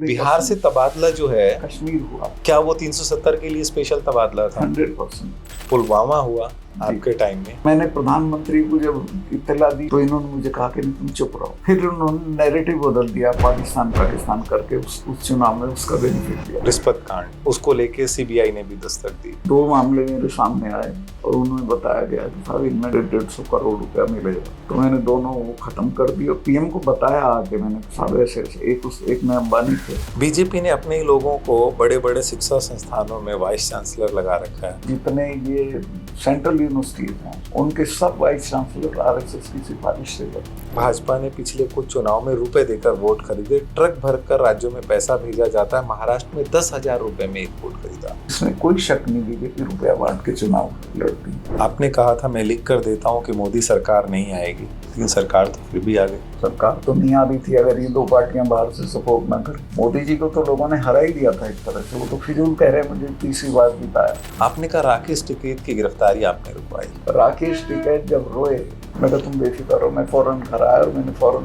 बिहार से तबादला जो है कश्मीर हुआ, क्या वो 370 के लिए स्पेशल तबादला था? 100%। पुलवामा हुआ आपके टाइम में। मैंने प्रधानमंत्री को जब इत्तला दी तो इन्होंने मुझे कहा कि नहीं तुम चुप रहो, फिर उन्होंने नैरेटिव बदल दिया, पाकिस्तान करके उस चुनाव में उसका बेनिफिट दिया। रिश्वत कांड, उसको लेके सीबीआई ने भी दस्तक दी। 2 मामले मेरे सामने आए और उन्होंने बताया गया कि साहब इनमें 150 करोड़ रुपया मिलेगा, तो मैंने दोनों वो खत्म कर दिया। पीएम को बताया आके मैंने, साहब ऐसे एक में अंबानी थे। बीजेपी ने अपने ही लोगों को बड़े बड़े शिक्षा संस्थानों में वाइस चांसलर लगा रखा है। जितने ये सेंट्रल यूनिवर्सिटीज हैं उनके सब वाइस चांसलर आरएसएस की सिफारिश से बने। भाजपा ने पिछले कुछ चुनाव में रुपए देकर वोट खरीदे। ट्रक भरकर राज्यों में पैसा भेजा जाता है। महाराष्ट्र में 10,000 रुपए में एक वोट खरीदा। इसमें कोई शक नहीं बीजेपी रुपया बांट के चुनाव लड़ती। आपने कहा था मैं लिख कर देता हूँ कि मोदी सरकार नहीं आएगी, लेकिन सरकार तो फिर भी आ गई। सरकार तो नहीं आ रही थी अगर ये 2 पार्टियां बाहर से सपोर्ट ना करें। मोदी जी को तो लोगों ने हरा ही दिया था एक तरह से, वो तो फिजूल कह रहे हैं मुझे तीसरी बार जिताया। आपने कहा राकेश टिकैत की गिरफ्तारी आपने रुकवाई। राकेश टिकैत जब रोए, मैं कहा तुम बेफिक्र हो, मैं फौरन घर आया और मैंने फौरन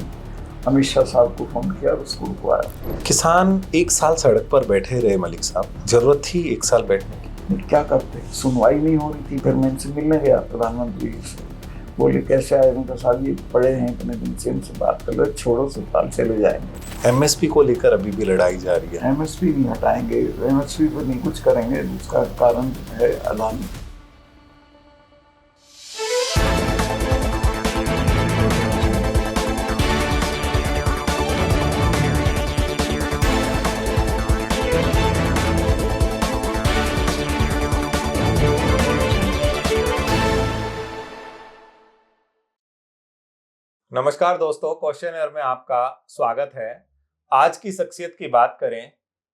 अमित शाह साहब को फोन किया और उसको रुकवाया। किसान 1 साल सड़क पर बैठे रहे मलिक साहब, जरूरत थी 1 साल बैठने की? क्या करते, सुनवाई नहीं हो रही थी। फिर मैं इनसे मिलने गया प्रधानमंत्री से, बोले कैसे आए, उनका साहब ये पड़े हैं इतने दिन से, इनसे बात कर लो, छोड़ो अस्पताल चले जाएंगे। एमएसपी को लेकर अभी भी लड़ाई जारी है। एमएसपी नहीं हटाएंगे, एमएसपी पर नहीं कुछ करेंगे, उसका कारण है अदानी। नमस्कार दोस्तों, क्वेश्चनर में आपका स्वागत है। आज की शख्सियत की बात करें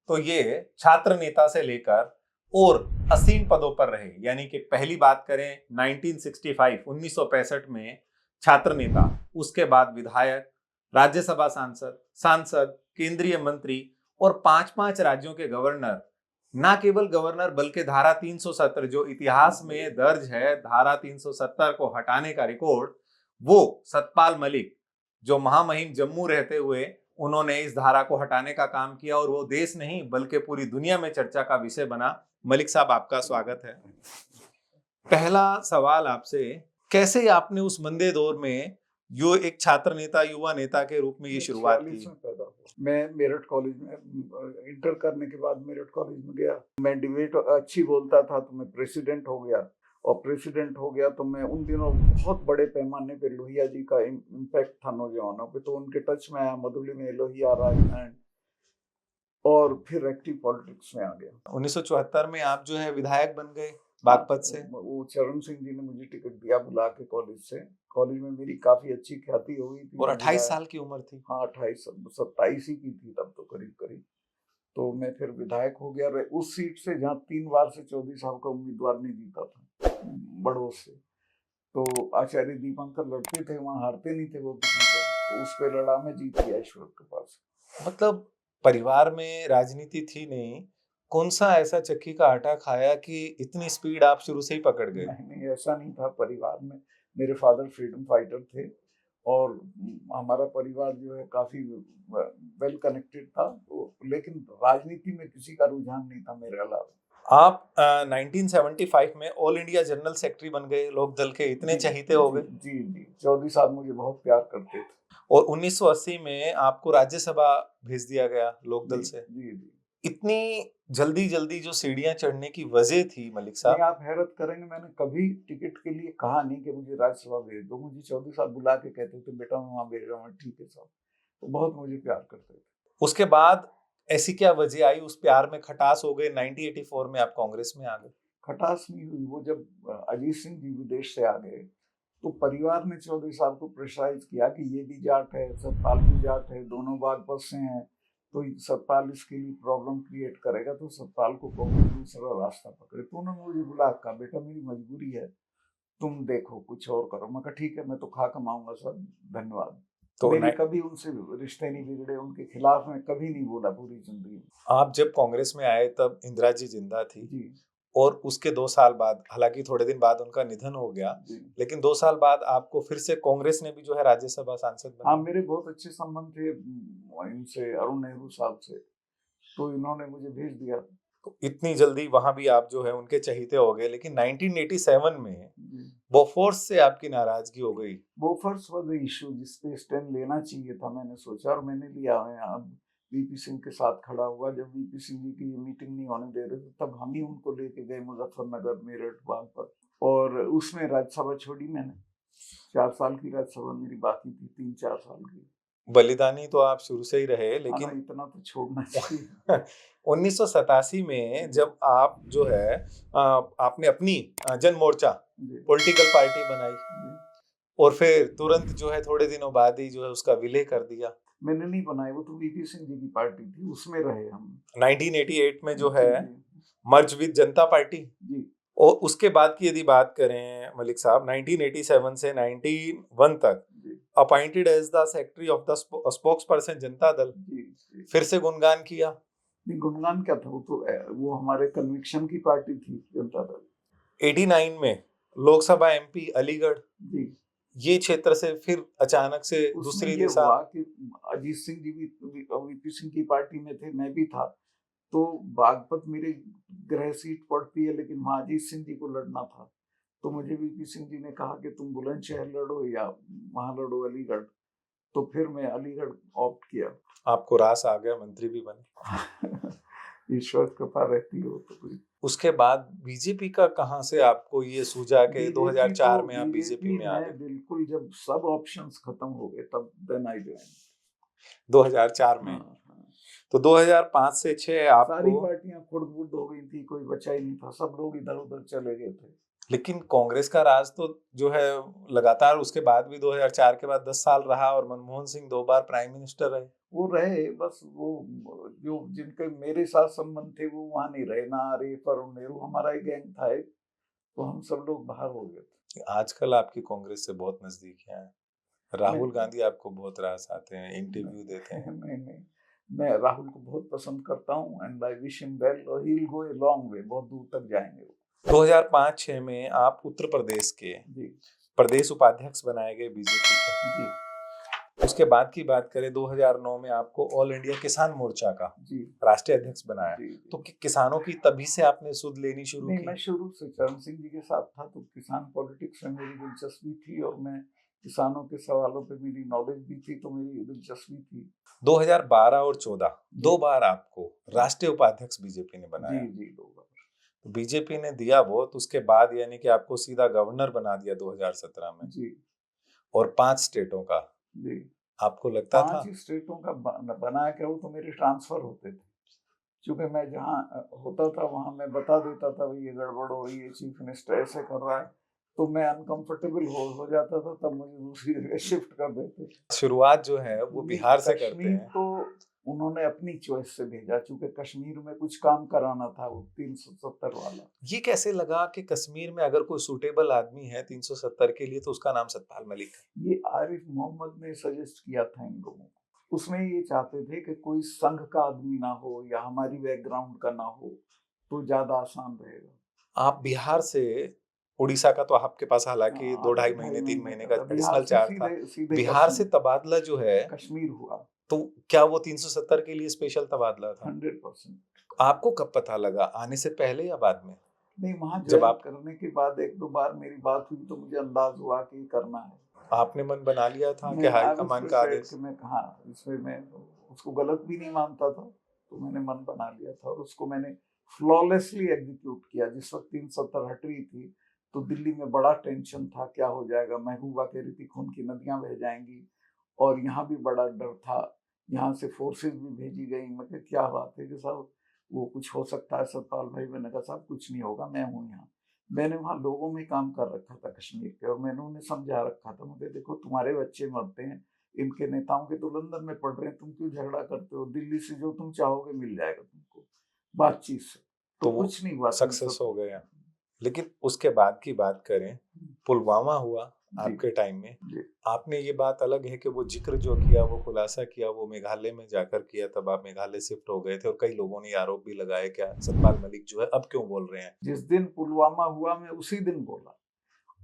तो ये छात्र नेता से लेकर और असीम पदों पर रहे। यानी कि पहली बात करें 1965 में छात्र नेता, उसके बाद विधायक, राज्यसभा सांसद, केंद्रीय मंत्री और 5 राज्यों के गवर्नर। ना केवल गवर्नर बल्कि धारा 370 जो इतिहास में दर्ज है, धारा 370 को हटाने का रिकॉर्ड वो सतपाल मलिक, जो महामहिम जम्मू रहते हुए उन्होंने इस धारा को हटाने का काम किया और वो देश नहीं बल्कि पूरी दुनिया में चर्चा का विषय बना। मलिक साहब, आपका स्वागत है। पहला सवाल आपसे, कैसे आपने उस मंदे दौर में जो एक छात्र नेता, युवा नेता के रूप में ये शुरुआत की? मैं मेरठ कॉलेज में इंटर करने के बाद मेरठ कॉलेज में गया। मैं डिबेट अच्छी बोलता था तो मैं प्रेसिडेंट हो गया, और प्रेसिडेंट हो गया तो मैं उन दिनों बहुत बड़े पैमाने पे लोहिया जी का इम्पैक्ट था नौजवानों पे, तो उनके टच में आया। मधुली में लोहिया, राजनारायण, और फिर एक्टिव पॉलिटिक्स में आ गया। 1974 में आप जो है विधायक बन गए बागपत से। वो चरण सिंह जी ने मुझे टिकट दिया बुला के कॉलेज से। कॉलेज में मेरी काफी अच्छी ख्याति हो गई थी। और 28 साल की उम्र थी। हाँ, 27 ही की थी तब तो करीब। तो मैं फिर विधायक हो गया उस सीट से जहाँ 3 बार से चौधरी साहब का उम्मीदवार नहीं जीता था, बड़ों से। तो आचार्य दीपंकर लड़ते थे, वहाँ हारते नहीं थे वो किसी से, तो उस पे लड़ा, मैं जीत गया ईश्वर के पास। मतलब परिवार में राजनीति थी नहीं, कौन सा ऐसा चक्की का आटा खाया कि इतनी स्पीड आप शुरू से ही पकड़ गए? नहीं, ऐसा नहीं था। परिवार में मेरे फादर फ्रीडम फाइटर थे और हमारा परिवार जो है काफी वेल कनेक्टेड था, लेकिन राजनीति में किसी का रुझान नहीं था मेरे अलावा। आप 1975 में ऑल इंडिया जनरल सेक्रेटरी बन गए, लोक दल के इतने चहीते हो गए। जी, चौधरी साहब मुझे बहुत प्यार करते थे। और 1980 में आपको राज्यसभा भेज दिया गया लोक दल से। जी। इतनी जल्दी जो सीढ़ियां चढ़ने की वजह थी मलिक साहब? आप हैरत करेंगे, मैंने कभी टिकट के लिए कहा नहीं कि मुझे राज्यसभा भेज दो। मुझे चौधरी साहब बुला के कहते थे बेटा मैं वहाँ भेज रहा हूँ, ठीक है साहब। तो बहुत मुझे प्यार करते थे। उसके बाद ऐसी क्या वजह आई, उस प्यार में खटास हो गए? 1984 में आप कांग्रेस में आ गए। खटास नहीं हुई, वो जब अजीत सिंह जी विदेश से आ गए तो परिवार ने चौधरी साहब को प्रेशराइज किया कि ये भी जाट है, सतपाल भी जाट है, दोनों बागपत से हैं, तो सतपाल इसके लिए प्रॉब्लम क्रिएट करेगा, तो सतपाल को दूसरा रास्ता पकड़े। तो उन्होंने मुझे बुला कहा बेटा मेरी मजबूरी है, तुम देखो कुछ और करो। मैं कहा ठीक है, मैं तो खा कमाऊंगा सर, धन्यवाद। तो मेरे कभी उनसे रिश्ते नहीं बिगड़े, उनके खिलाफ मैं कभी नहीं बोला पूरी जिंदगी। आप जब कांग्रेस में आए तब इंदिरा जी जिंदा थी जी। और उसके 2 साल बाद, हालांकि थोड़े दिन बाद उनका निधन हो गया, लेकिन 2 साल बाद आपको फिर से कांग्रेस ने भी जो है राज्यसभा सांसद बनाया। हाँ, मेरे बहुत अच्छे संबंध थे इनसे, अरुण नेहरू साहब से। तो इन्होंने मुझे भेज दिया। तो इतनी जल्दी वहां भी आप जो है उनके चहीते हो गए, लेकिन 1987 में जी। बोफोर्स से आपकी नाराजगी हो गई। बोफर्स वाज द इशू जिस पे स्टैंड लेना चाहिए था, मैंने सोचा और मैंने लिया। मैं अब वीपी सिंह के साथ खड़ा हुआ। जब वीपी सिंह जी की मीटिंग नहीं होने दे रहे थे, तब हम ही उनको लेके गए मुजफ्फरनगर, मेरठ, बागपत, और उसमें राज्यसभा छोड़ी मैंने। 4 साल की राज्यसभा मेरी बाकी थी, 3-4 साल की। बलिदानी तो आप शुरू से ही रहे, हाँ, लेकिन इतना तो छोड़ना चाहिए। 1987 में जब आप जो है आपने अपनी जन मोर्चा जी। पॉलिटिकल पार्टी बनाई जी। और फिर तुरंत जो है थोड़े दिनों बाद ही जो है उसका विलय कर दिया। मैंने नहीं बनाई, वो तो वीपी सिंह जी की पार्टी थी, उसमें रहे हम। 1988 में जो जी। है मर्ज विद जनता पार्टी, जी। और उसके बाद की यदि बात करें मलिक साहब, 1987 से 91 तक जी। Appointed as the secretary of the spokesperson Janata Dal. जी। जी। फिर से गुणगान किया। नहीं, गुणगान क्या था, वो तो वो हमारे कन्विक्शन की पार्टी थी जनता दल। 89 में लोकसभा एमपी अलीगढ़, जी। ये क्षेत्र से फिर अचानक से उसमें दूसरी ये दिशा। हुआ कि अजीत सिंह जी भी वीपी सिंह की पार्टी में थे, मैं भी था। तो बागपत मेरी गृह सीट पड़ती है, लेकिन वहाँ अजीत सिंह जी को लड़ना था। तो मुझे वीपी सिंह जी ने कहा कि तुम बुलंदशहर लड़ो या वहाँ लड़ो, अलीगढ़। तो फिर मैं अलीगढ़ ऑप्ट किया। आपको रास आ गया, मंत्री भी बने। ईश्वर कृपा रहती हो तो कोई। उसके बाद बीजेपी का कहां से आपको ये सूझा कि बीजेपी 2004 तो में आप बीजेपी में आ मैं गए? बिल्कुल जब सब ऑप्शंस खत्म हो गए तब देन आई ज्वाइन। 2004 में। हाँ, हाँ। तो 2005 से 6 सारी आपको, पार्टियां खुर्द-बुर्द हो गई थी, कोई बचा ही नहीं था, सब लोग इधर-उधर चले गए थे। लेकिन कांग्रेस का राज तो जो है लगातार उसके बाद भी 2004 के बाद 10 साल रहा, और मनमोहन सिंह 2 बार प्राइम मिनिस्टर रहे। वो रहे, बस वो जो जिनके मेरे साथ संबंध थे वो वहाँ नहीं रहे, ना आरिफ और नेहरू, हमारा एक गैंग था एक, तो हम सब लोग बाहर हो गए थे। आजकल आपकी कांग्रेस से बहुत नजदीकियां हैं। राहुल नहीं, गांधी आपको बहुत रास आते हैं, इंटरव्यू देते हैं। नहीं, नहीं, मैं राहुल को बहुत पसंद करता हूँ and I wish him well, और he will go a long way, बहुत दूर तक जाएंगे वो। 2005-6 में आप उत्तर प्रदेश के जी। प्रदेश उपाध्यक्ष बनाए गए बीजेपी के। जी। उसके बाद की बात करें, 2009 में आपको ऑल इंडिया किसान मोर्चा का जी। राष्ट्रीय अध्यक्ष बनाया। जी। तो किसानों की तभी से आपने सुध लेनी शुरू नहीं, की? मैं शुरू से चरण सिंह जी के साथ था, तो किसान पॉलिटिक्स में मेरी दिलचस्पी थी, और मैं किसानों के सवालों पे मेरी नॉलेज भी थी, तो मेरी दिलचस्पी थी। 2012 और 14 जी। 2 बार आपको राष्ट्रीय उपाध्यक्ष बीजेपी ने जी। बनाया। जी, 2 बार। तो बीजेपी ने दिया बहुत, उसके बाद यानी कि आपको सीधा गवर्नर बना दिया 2017 में, जी। और 5 स्टेटों का। जी। आपको लगता 5 था? ही स्टेटों का बनाया क्या, वो तो मेरे ट्रांसफर होते थे। चूंकि मैं जहाँ होता था वहाँ मैं बता देता था भाई ये गड़बड़ हो रही है, चीफ मिनिस्टर ऐसे कर रहा है, तो मैं अनकंफर्टेबल हो जाता था, तब मुझे दूसरी जगह शिफ्ट कर देते। शुरुआत जो है वो बिहार से करते कश्मीर हैं। तो उन्होंने अपनी चॉइस से भेजा, चूंकि कश्मीर में कुछ काम कराना था, वो 370 वाला। ये कैसे लगा कि कश्मीर में अगर कोई सूटेबल आदमी है 370 के लिए तो उसका नाम सतपाल मलिक है? ये आरिफ मोहम्मद ने सजेस्ट किया था इन लोगों को। उसमें ये चाहते थे कि कोई संघ का आदमी ना हो या हमारी बैकग्राउंड का ना हो, तो ज्यादा आसान रहेगा। आप बिहार से, उड़ीसा का तो आपके पास हालांकि 2-2.5 महीने 3 महीने का बिहार एडिशनल से चार्ज था। सीधे सीधे बिहार से तबादला जो है, कश्मीर हुआ। तो क्या वो 370 के लिए स्पेशल तबादला था? 100%। आपको कब पता लगा, आने से पहले या बाद में? नहीं, वहाँ जब ज्वाइन आप, करने के बाद 1-2 बार मेरी बात हुई, तो मुझे अंदाज हुआ कि करना है। आपने मन बना लिया था कि मैं हाईकमान का आदेश? मैं कहा, इसमें मैं उसको गलत भी नहीं मानता था, तो मैंने मन बना लिया था, और उसको मैंने फ्लॉलेसली एग्जीक्यूट किया। जिस वक्त 370 हट रही थी, तो दिल्ली में बड़ा टेंशन था, क्या हो जाएगा, महबूबा कह रही थी खून की नदियां बह जाएंगी, और यहाँ भी बड़ा डर था, यहाँ से फोर्सेस भी भेजी गई। मैं क्या बात है कि साहब वो कुछ हो सकता है सतपाल भाई? मैंने कहा साहब कुछ नहीं होगा, मैं हूँ यहाँ। मैंने वहाँ लोगों में काम कर रखा था कश्मीर के, और मैंने उन्हें समझा रखा था, मुझे देखो तुम्हारे बच्चे मरते हैं, इनके नेताओं के तो लंदन में पढ़ रहे हैं, तुम क्यों झगड़ा करते हो? दिल्ली से जो तुम चाहोगे मिल जाएगा तुमको बातचीत से। तो वो कुछ नहीं हुआ, सक्सेस हो गया। लेकिन उसके बाद की बात करें, पुलवामा हुआ आपके टाइम में, आपने ये बात अलग है कि वो जिक्र जो किया, वो खुलासा किया, वो मेघालय में जाकर किया, तब आप मेघालय शिफ्ट हो गए थे, और कई लोगों ने आरोप भी लगाया क्या सतपाल मलिक जो है अब क्यों बोल रहे हैं? जिस दिन पुलवामा हुआ मैं उसी दिन बोला,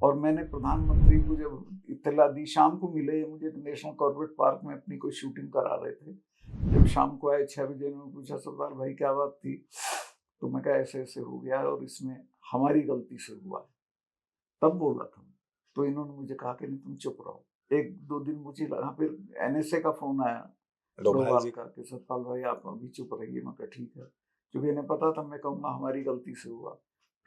और मैंने प्रधानमंत्री को जब इत्तला दी, शाम को मिले मुझे नेशनल कॉर्बेट पार्क में, अपनी कोई शूटिंग करा रहे थे, जब शाम को आए 6 बजे, इन्होंने पूछा सरदार भाई क्या बात थी, तो मैं कहा ऐसे ऐसे हो गया है और इसमें हमारी गलती से हुआ है, तब बोला था। तो इन्होंने मुझे कहा कि नहीं तुम चुप रहो। 1-2 दिन मुझे लगा, फिर एनएसए का फोन आया डोभाल डोभाल जी का कि सतपाल भाई आप अभी चुप रहिए। मैं कहा ठीक है, क्योंकि इन्हें पता था मैं कहूँगा हमारी गलती से हुआ।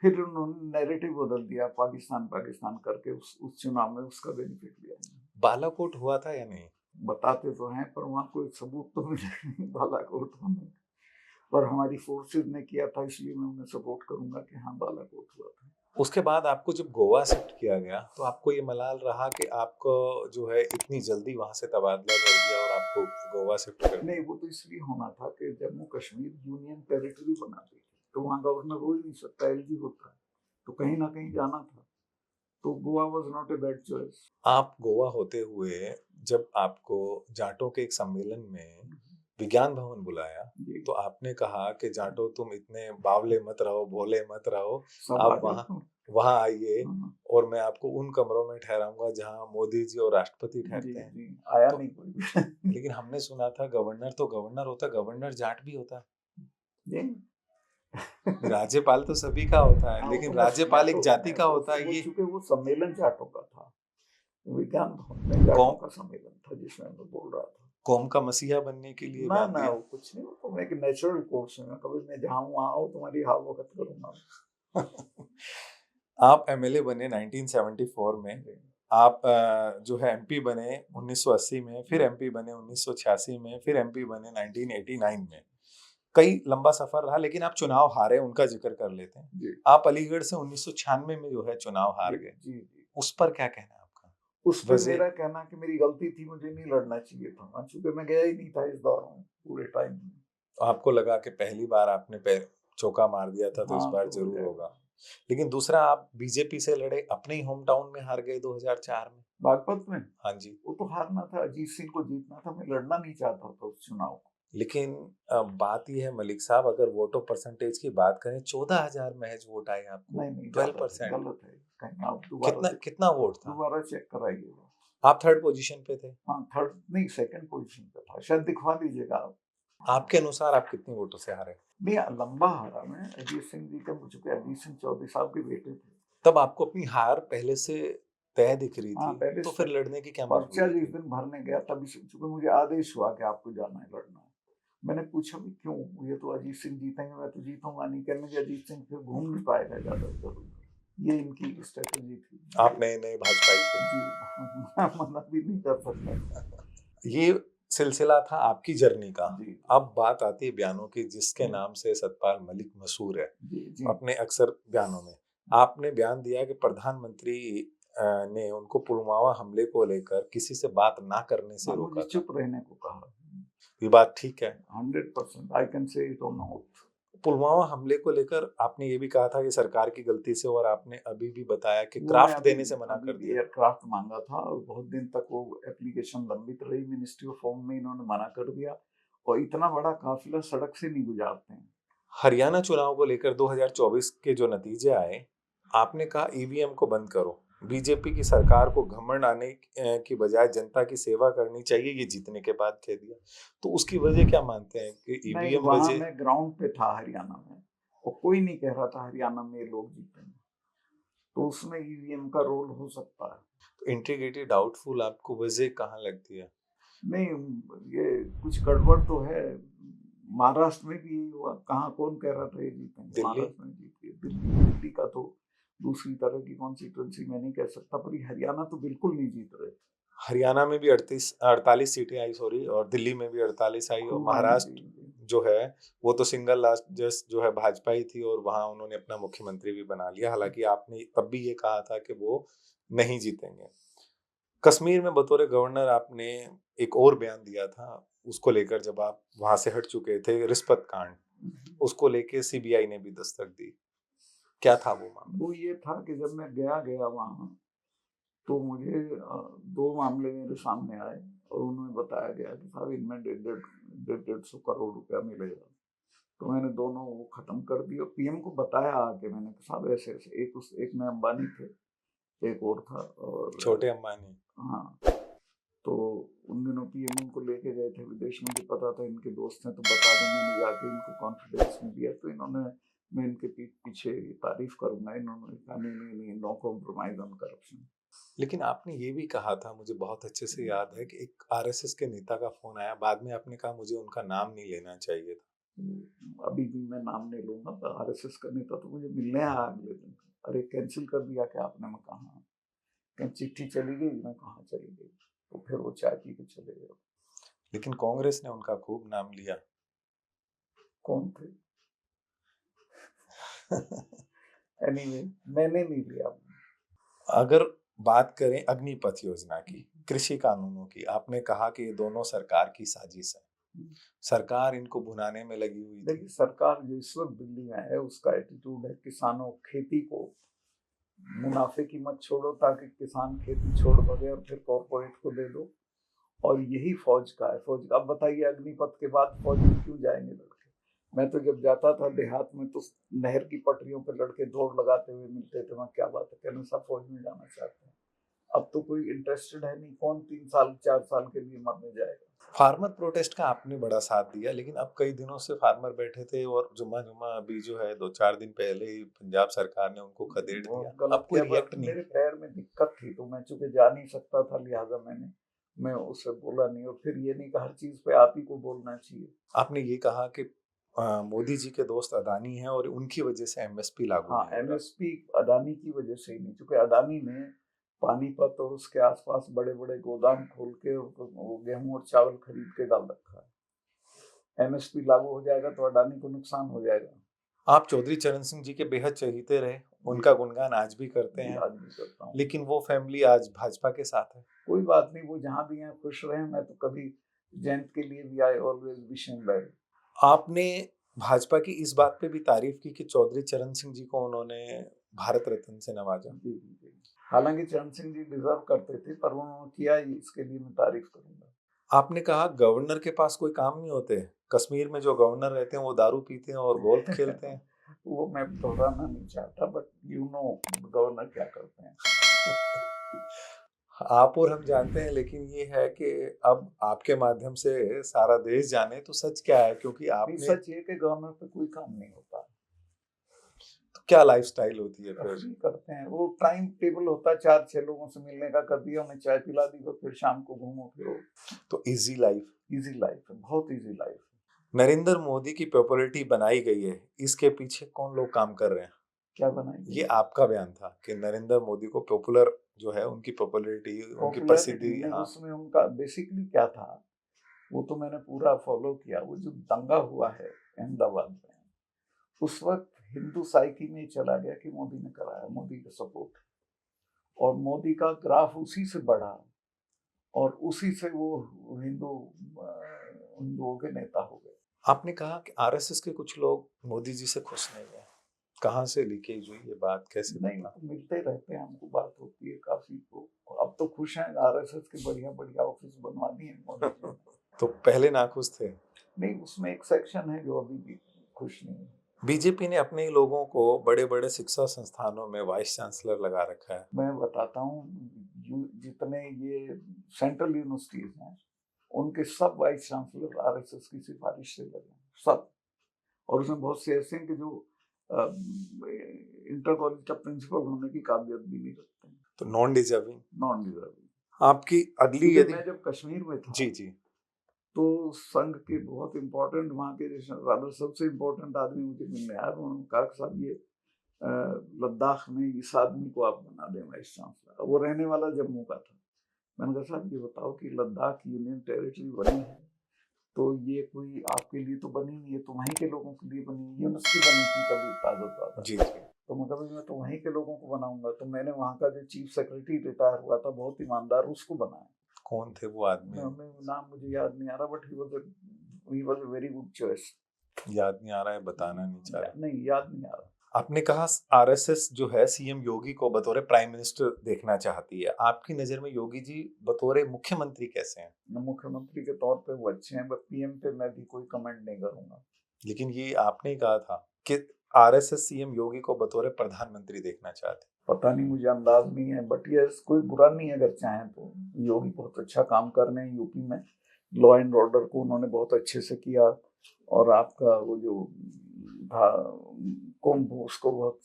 फिर उन्होंने नैरेटिव बदल दिया, पाकिस्तान पाकिस्तान करके उस चुनाव में उसका बेनिफिट लिया। बालाकोट हुआ था या नहीं? बताते तो हैं पर वहाँ कोई सबूत तो मिले नहीं बालाकोट होने, पर हमारी फोर्सेज ने किया था, इसलिए मैं उन्हें सपोर्ट करूंगा कि हाँ बालाकोट हुआ था। उसके बाद आपको जब गोवा शिफ्ट किया गया तो आपको ये मलाल रहा कि आपको जो है इतनी जल्दी वहां से तबादला कर दिया और आपको गोवा शिफ्ट कर दिया? नहीं, वो तो इसलिए होना था कि जम्मू कश्मीर यूनियन टेरिटरी बना दी थी, तो वहाँ गवर्नर हो ही नहीं सकता, एलजी होता है, तो कहीं ना कहीं जाना था, तो Goa was not a bad choice. आप गोवा होते हुए जब आपको जाटों के एक सम्मेलन में विज्ञान भवन बुलाया जी, तो आपने कहा कि जाटो तुम इतने बावले मत रहो, भोले मत रहो, सब आ आप गए वहाँ तो। वहाँ आइए हाँ, और मैं आपको उन कमरों में ठहराऊंगा जहाँ मोदी जी और राष्ट्रपति जी ठहरते हैं। जी, आया तो नहीं कोई भी। लेकिन हमने सुना था गवर्नर तो गवर्नर होता, गवर्नर जाट भी होता जी। राज्यपाल तो सभी का होता है, हाँ, वो तो लेकिन मैं राज्यपाल एक तो जाति मैं का तो होता है। वो ये चूंकि वो सम्मेलन जाटों का था, विज्ञान भवन में जाटों कौम का सम्मेलन था जिसमें मैं बोल रहा था। कौम का मसीहा बनने के लिए ना बयान ना दिया। वो कुछ नहीं, वो तो एक नेचुरल कोर्स है, कभी मैं जहाँ हूँ वहाँ आओ, तुम्हारी हाल वक्त करूंगा। आप एमएलए बने 1974 में, आप जो है एमपी बने 1980 में, फिर एमपी बने 1986 में, फिर एमपी बने 1989 में। कई लंबा सफर रहा, लेकिन आप चुनाव हारे, उनका जिक्र कर लेते हैं। जी आप अलीगढ़ से 1996 में जो है चुनाव हार जी गए, जी जी। उस पर क्या कहना है आपका? उस पे वजह? मेरा कहना कि मेरी गलती थी, मुझे नहीं लड़ना चाहिए था, चूंकि मैं गया ही नहीं था इस दौर में पूरे टाइम में। आपको लगा कि पहली बार आपने पैर चौका मार दिया था तो इस हाँ बार तो हो जरूर जाएगा। होगा। लेकिन दूसरा, आप बीजेपी से लड़े, अपने ही होम टाउन में हार गए 2004 में। बागपत में हाँ जी। वो तो हारना था, अजीत सिंह को जीतना था, मैं लड़ना नहीं चाहता था उस चुनाव को। लेकिन बात यह है मलिक साहब, अगर वोटो परसेंटेज की बात करें 14,000 महज वोट आए आपको, नहीं नहीं, गलत 12%। गलत है, कहीं आप कितना कितना वोट था? दोबारा चेक कराइएगा। आप थर्ड पोजीशन पे थे। हाँ थर्ड नहीं, सेकंड पोजीशन पे था शायद, दिखवा दीजिएगा आप। आपके अनुसार आप कितने वोटों से हारे? नहीं, लंबा हारा मैं, अजीत सिंह जी का, चूंकि अजीत सिंह चौधरी साहब के बेटे थे। तब आपको अपनी हार पहले से तय दिख रही हाँ थी, पहले तो से फिर लड़ने की क्या पर्चा मजबूरी जिस थी? दिन भरने गया तभी से, चूंकि मुझे आदेश हुआ कि आपको जाना है लड़ना है, मैंने पूछा भी क्यों, ये तो अजीत सिंह जीतेंगे, मैं तो जीतूंगा नहीं, कहने लगे अजीत सिंह फिर घूम नहीं पाएगा ज्यादा इधर उधर, ये इनकी स्ट्रेटेजी थी। आप नए नए भाजपाई थे। जी मना भी नहीं कर सकता। ये सिलसिला था आपकी जर्नी का। जी अब बात आती है बयानों की, जिसके जी नाम से सतपाल मलिक मशहूर है जी जी। अपने अक्सर बयानों में। आपने बयान दिया कि प्रधानमंत्री ने उनको पुलवामा हमले को लेकर किसी से बात ना करने से हाँ, रोका मुझे था। चुप रहने को कहा। ये बात ठीक है? 100% I can say it on oath. Pulwama हमले को लेकर आपने ये भी कहा था कि सरकार की गलती से, और आपने अभी भी बताया कि वो मैं क्राफ्ट देने से मना अभी कर भी दिया। एयरक्राफ्ट मांगा था और बहुत दिन तक वो एप्लीकेशन लंबित रही मिनिस्ट्री ऑफ होम में, इन्होंने मना कर दिया, और इतना बड़ा काफिला सड़क से नहीं गुजारते हैं। हरियाणा चुनाव को लेकर 2024 के जो नतीजे आए, आपने कहा ईवीएम को बंद करो, बीजेपी की सरकार को घमंड आने की बजाय जनता की सेवा करनी चाहिए, ये जीतने के बाद कह दिया। तो उसकी वजह क्या मानते हैं कि नहीं, ईवीएम वहां वजह? मैं ग्राउंड पे था हरियाणा में, और कोई नहीं कह रहा था हरियाणा में ये लोग जीतेंगे, तो उसमें ईवीएम का रोल हो सकता है। इंटीग्रिटी डाउटफुल आपको वजह कहाँ लगती है? नहीं, ये कुछ गड़बड़ तो है। महाराष्ट्र में भी यही हुआ, कहाँ कौन कह रहा था ये जीतेंगे, दिल्ली? महाराष्ट्र में जीत गए। दिल्ली का तो दूसरी तरह की कॉन्स्टिट्यूंसी मैं नहीं कह सकता, पर ये हरियाणा तो बिल्कुल नहीं जीत रहे। हरियाणा में भी 48 सीटें आई, सॉरी, और दिल्ली में भी 48 आई, और खूब आई जी महाराष्ट्र जी। जो है वो तो सिंगल लार्जेस्ट जो है भाजपा ही थी, और वहां उन्होंने अपना मुख्यमंत्री भी बना लिया। हालांकि आपने तब भी ये कहा था कि वो नहीं जीतेंगे। कश्मीर में बतौर गवर्नर आपने एक और बयान दिया था, उसको लेकर जब आप वहां से हट चुके थे, रिश्वत कांड, उसको लेके सीबीआई ने भी दस्तक दी। क्या था वो मामला? वो ये था कि जब मैं गया वहाँ, तो मुझे 2 मामले मेरे सामने आए, और उन्हें बताया गया कि साहब इनमें 150 करोड़ रुपया मिलेगा। तो मैंने दोनों वो खत्म कर दिया, पीएम को बताया आके, मैंने कहा साहब ऐसे ऐसे, एक में अंबानी थे, एक और था, और छोटे अंबानी? हाँ, तो उन दिनों पीएम उनको लेके गए थे विदेश, मुझे पता था इनके दोस्त हैं तो बता दूं, मैंने जाके इनको कॉन्फिडेंस में दिया, तो इन्होंने, मैं इनके पीछे तारीफ करूंगा, इन्होंने कहा नहीं नहीं नहीं, नो कॉम्प्रोमाइज ऑन करप्शन। लेकिन आपने ये भी कहा था, मुझे बहुत अच्छे से याद है, कि एक आरएसएस के नेता का फोन आया, बाद में आपने कहा मुझे उनका नाम नहीं लेना चाहिए था। अभी भी मैं नाम नहीं लूंगा, तो आरएसएस का नेता तो मुझे मिलने आया अगले दिन, अरे कैंसिल कर दिया क्या आपने? मैं कहा, कहीं चिट्ठी चली गई? मैं कहा चली गई, तो फिर वो चाय पी के चले गए। लेकिन कांग्रेस ने उनका खूब नाम लिया। कौन थे? एनीवे, मैंने नहीं लिया। अगर बात करें अग्निपथ योजना की, कृषि कानूनों की, आपने कहा कि ये दोनों सरकार की साजिश है, सरकार इनको भुनाने में लगी हुई थी। देखिए, सरकार जो इस वक्त दिल्ली में है उसका एटीट्यूड है किसानों, खेती को मुनाफे की मत छोड़ो ताकि किसान खेती छोड़ बगे और फिर कॉर्पोरेट को दे दो, और यही फौज का है। फौज का, अब बताइए अग्निपथ के बाद फौज में क्यों जाएंगे लड़के? मैं तो जब जाता था देहात में तो नहर की पटरियों पर लड़के दौड़ लगाते हुए मिलते थे, मैं क्या बात है, कहना सब फौज में जाना चाहते हैं। अब तो कोई इंटरेस्टेड है नहीं, कौन 3 साल 4 साल के लिए मरने जाएगा। फार्मर प्रोटेस्ट का आपने बड़ा साथ दिया, लेकिन अब कई दिनों से फार्मर बैठे थे और जुम्मा अभी जो है 2-4 दिन पहले ही पंजाब सरकार ने उनको खदेड़ दिया, अब कोई रिएक्ट नहीं। मेरे पैर में दिक्कत थी तो मैं चूंकि जा नहीं सकता था, लिहाजा मैं उससे बोला नहीं, और फिर ये नहीं कि हर चीज पे आप ही को बोलना चाहिए। आपने ये कहा कि मोदी जी के दोस्त अदानी हैं और उनकी वजह से एमएसपी लागू हाँ, नहीं होगा। एमएसपी अदानी की वजह से ही नहीं, चूंकि अदानी ने पानीपत और उसके आसपास बड़े बड़े गोदाम खोल के गेहूं और चावल खरीद के डाल रखा है। एमएसपी लागू हो जाएगा तो अडानी को नुकसान हो जाएगा। आप चौधरी चरण सिंह जी के बेहद चहीते रहे, उनका गुणगान आज भी करते हैं, आज भी करता हूँ, लेकिन वो फैमिली आज भाजपा के साथ है। कोई बात नहीं, वो जहाँ भी हैं खुश रहे। मैं तो कभी जयंत के लिए भी I always wish him well. आपने भाजपा की इस बात पे भी तारीफ की कि चौधरी चरण सिंह जी को उन्होंने भारत रत्न से नवाजा। जी जी जी, हालांकि चरण सिंह जी डिजर्व करते थे, पर उन्होंने किया ही, इसके लिए मैं तारीफ करूंगा। आपने कहा गवर्नर के पास कोई काम नहीं होते, कश्मीर में जो गवर्नर रहते हैं वो दारू पीते हैं और गोल्फ खेलते हैं। वो मैं दोहराना नहीं चाहता, बट यू नो गवर्नर क्या करते हैं। आप और हम जानते हैं, लेकिन ये है कि अब आपके माध्यम से सारा देश जाने तो सच क्या है, क्योंकि आपने, सच ये कि गवर्नर पे कोई काम नहीं होता। तो क्या लाइफस्टाइल होती है फिर? तफरीह करते हैं, वो टाइम टेबल होता है 4-6 लोगों से मिलने का, कर दिया, उन्हें चाय पिला दी, तो फिर शाम को घूमो फिरो। तो इजी लाइफ। इजी लाइफ है, बहुत इजी लाइफ है। नरेंद्र मोदी की पॉपुलैरिटी बनाई गई है, इसके पीछे कौन लोग काम कर रहे हैं? क्या बनाएंगे? ये आपका बयान था कि नरेंद्र मोदी को पॉपुलर जो है, उनकी पॉपुलैरिटी, उनकी प्रसिद्धि। हाँ, उसमें उनका बेसिकली क्या था वो तो मैंने पूरा फॉलो किया। वो जो दंगा हुआ है अहमदाबाद में, उस वक्त हिंदू साइकी में चला गया कि मोदी ने कराया, मोदी का सपोर्ट, और मोदी का ग्राफ उसी से बढ़ा, और उसी से वो हिंदू उन लोगों के नेता हो गए। आपने कहा कि आरएसएस के कुछ लोग मोदी जी से खुश नहीं है, कहाँ से लीकेज हुई ये बात, कैसे नहीं, पता? तो मिलते रहते हैं, हमको बात होती है काफी। तो अब तो खुश हैं, आरएसएस के बढ़िया बढ़िया ऑफिस बनवा दिए मोदी जी। तो पहले नाखुश थे? नहीं, उसमें एक सेक्शन है जो अभी भी खुश नहीं है। बीजेपी ने अपने ही लोगों को बड़े बड़े शिक्षा संस्थानों में वाइस चांसलर लगा रखा है। मैं बताता हूँ, जितने ये सेंट्रल यूनिवर्सिटीज हैं उनके सब वाइस चांसलर आरएसएस की सिफारिश से लगे, सब। और उसमें बहुत से ऐसे हैं कि जो इंटर कॉलेज का प्रिंसिपल होने की काबिलियत भी नहीं रखते हैं। तो नॉन डिजर्विंग। Non deserving. आपकी अगली, यदि मैं जब कश्मीर में था, जी जी, तो संघ के बहुत इम्पोर्टेंट वहाँ के रादर सबसे इम्पोर्टेंट आदमी मुझे मिलने आया, उन्होंने कहा कि साहब ये लद्दाख में इस आदमी को आप बना दें वाइस चांसलर। वो रहने वाला जम्मू का था। मैंने कहा साहब ये बताओ कि लद्दाख यूनियन टेरिटरी बनी है तो ये कोई आपके लिए तो बनी नहीं है, तो वहीं के लोगों के लिए बनी, यूनिवर्सिटी बनी थी तभी ताज़ा जी जी। तो मैं तो वहीं के लोगों को बनाऊंगा। तो मैंने वहाँ का जो चीफ सेक्रेटरी रिटायर हुआ था, बहुत ईमानदार, उसको बनाया। कौन थे वो आदमी? नाम मुझे याद नहीं आ रहा, but he was a very good choice. याद नहीं आ रहा है, बताना नहीं चाह रहा। नहीं, याद नहीं आ रहा। आपने कहा आरएसएस जो है सीएम योगी को बतौर प्राइम मिनिस्टर देखना चाहती है। आपकी नजर में योगी जी बतौर मुख्यमंत्री कैसे हैं? मुख्यमंत्री के तौर पे वो अच्छे हैं, बट पीएम पे मैं भी कोई कमेंट नहीं करूंगा। लेकिन ये आपने कहा था कि आरएसएस सीएम योगी को बतौर प्रधानमंत्री देखना चाहते हैं। पता नहीं, मुझे अंदाज नहीं है, बट ये कोई बुरा नहीं है अगर चाहें तो। योगी बहुत अच्छा काम कर रहे हैं यूपी में, लॉ एंड ऑर्डर को उन्होंने बहुत अच्छे से किया, और आपका वो जो था कुंभ, उसको बहुत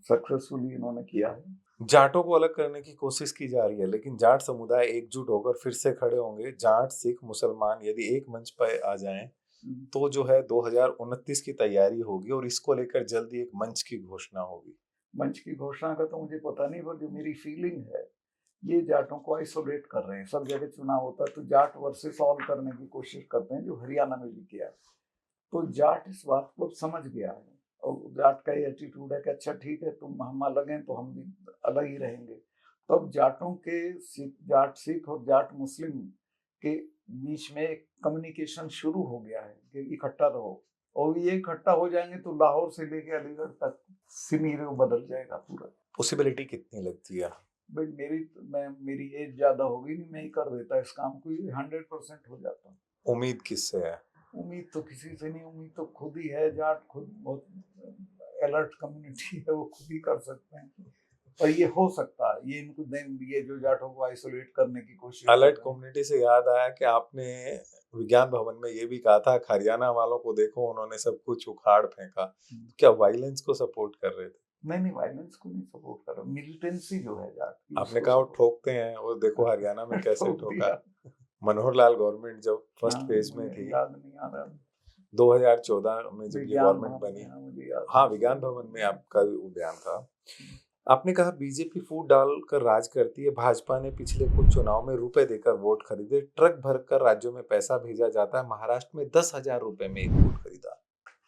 सक्सेसफुली इन्होंने किया है। जाटों को अलग करने की कोशिश की जा रही है, लेकिन जाट समुदाय एकजुट होकर फिर से खड़े होंगे। जाट, सिख, मुसलमान यदि एक मंच पर आ जाएं तो जो है 2029 की तैयारी होगी और इसको लेकर जल्दी एक मंच की घोषणा होगी। मंच की घोषणा का तो मुझे पता नहीं, पर जो मेरी फीलिंग है, ये जाटों को आइसोलेट कर रहे हैं। सब जगह चुनाव होता है तो जाट वर्सेस ऑल करने की कोशिश करते हैं, जो हरियाणा में भी किया। तो जाट इस बात को समझ गया है, और जाट का ये एटीट्यूड है कि अच्छा ठीक है, तुम हम अलग हैं तो हम भी अलग ही रहेंगे। तो अब जाटों के, जाट सिख और जाट मुस्लिम के बीच में एक कम्युनिकेशन शुरू हो गया है कि इकट्ठा रहो, और ये इकट्ठा हो जाएंगे तो लाहौर से लेके अलीगढ़ तक सिनेरियो बदल जाएगा पूरा। पॉसिबिलिटी कितनी लगती है? भाई मेरी एज ज्यादा होगी नहीं, मैं ही कर देता इस काम को, 100% हो जाता। उम्मीद किससे है? उम्मीद तो किसी से नहीं, उम्मीद तो खुद ही है। जाट खुद बहुत अलर्ट कम्युनिटी है, वो खुद ही कर सकते हैं। पर ये हो सकता है, ये इनको ये जो जाटों को आइसोलेट करने की कोशिश। अलर्ट कम्युनिटी से याद आया कि आपने विज्ञान भवन में ये भी कहा था, हरियाणा वालों को देखो उन्होंने सब कुछ उखाड़ फेंका। क्या वायलेंस को सपोर्ट कर रहे थे? नहीं, वायलेंस को नहीं सपोर्ट कर रहा, मिलिटेंसी जो है जाट की, आपने कहा वो ठोकते हैं, और देखो हरियाणा में कैसे ठोका। मनोहर लाल गवर्नमेंट जब फर्स्ट फेज में थी, याद नहीं आ रहा, 2014 में जब ये गवर्नमेंट बनी, हाँ विज्ञान भवन में आपका बयान था। आपने कहा बीजेपी फूट डालकर राज करती है, भाजपा ने पिछले कुछ चुनाव में रुपए देकर वोट खरीदे, ट्रक भरकर राज्यों में पैसा भेजा जाता है, महाराष्ट्र में 10,000 रुपए में एक वोट खरीदा।